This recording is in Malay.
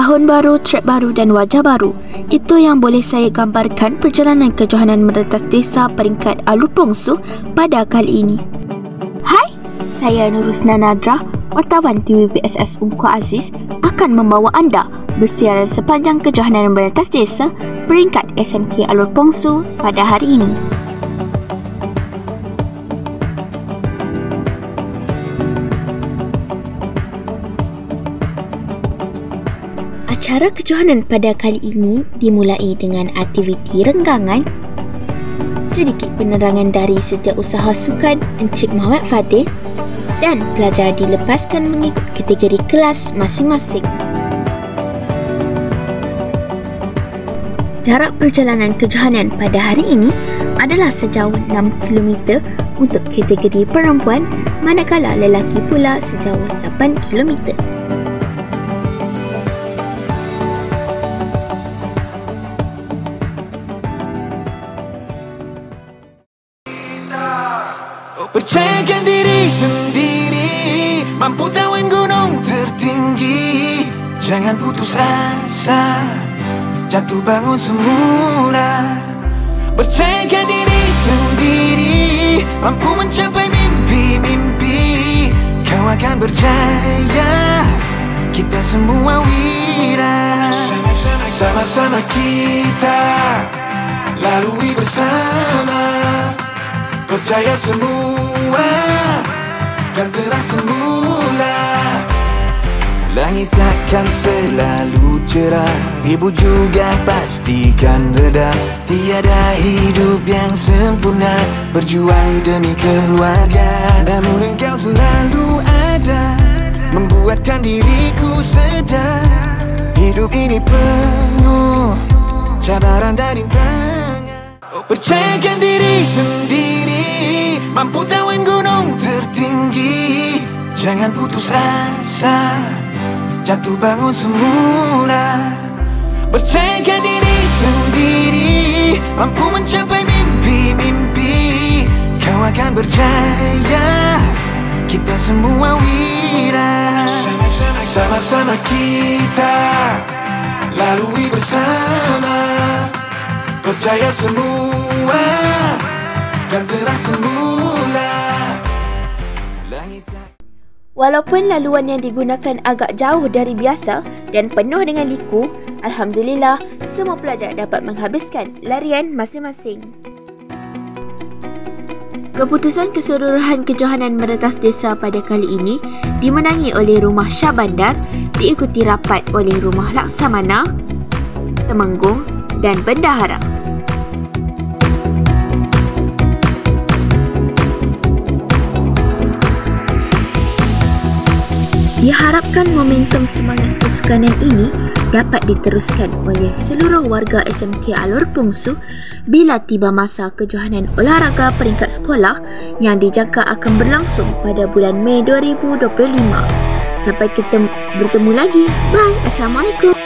Tahun baru, trek baru dan wajah baru. Itu yang boleh saya gambarkan perjalanan kejohanan merentas desa peringkat Alor Pongsu pada kali ini. Hai, saya Nurusna Nadra, wartawan TVBSS Ungku Aziz akan membawa anda bersiaran sepanjang kejohanan merentas desa peringkat SMK Alor Pongsu pada hari ini. Acara kejohanan pada kali ini dimulai dengan aktiviti renggangan, sedikit penerangan dari Setiausaha Sukan Encik Muhammad Fadil dan pelajar dilepaskan mengikut kategori kelas masing-masing. Jarak perjalanan kejohanan pada hari ini adalah sejauh 6 km untuk kategori perempuan, manakala lelaki pula sejauh 8 km. Percayakan diri sendiri, mampu tawan gunung tertinggi. Jangan putus asa, jatuh bangun semula. Percayakan diri sendiri, mampu mencapai mimpi-mimpi. Kau akan berjaya, kita semua wira. Sama-sama kita lalui bersama. Percaya semua kan terang semula. Langit takkan selalu cerah, ribu juga pastikan reda. Tiada hidup yang sempurna, berjuang demi keluarga. Namun engkau selalu ada, membuatkan diriku sedar. Hidup ini penuh cabaran dan rintangan. Percayakan diri sendiri, mampu tawan gunung tertinggi. Jangan putus asa, jatuh bangun semula. Percayakan diri sendiri, mampu mencapai mimpi-mimpi. Kau akan berjaya, kita semua wira. Sama-sama kita lalui bersama. Percaya semua kan terang semula. Walaupun laluan yang digunakan agak jauh dari biasa dan penuh dengan liku, alhamdulillah semua pelajar dapat menghabiskan larian masing-masing. Keputusan keseluruhan kejohanan merentas desa pada kali ini dimenangi oleh Rumah Shah Bandar, diikuti rapat oleh Rumah Laksamana, Temenggung dan Bendahara. Diharapkan momentum semangat kesukanan ini dapat diteruskan oleh seluruh warga SMK Alor Pongsu bila tiba masa kejohanan olahraga peringkat sekolah yang dijangka akan berlangsung pada bulan Mei 2025. Sampai bertemu lagi. Bye. Assalamualaikum.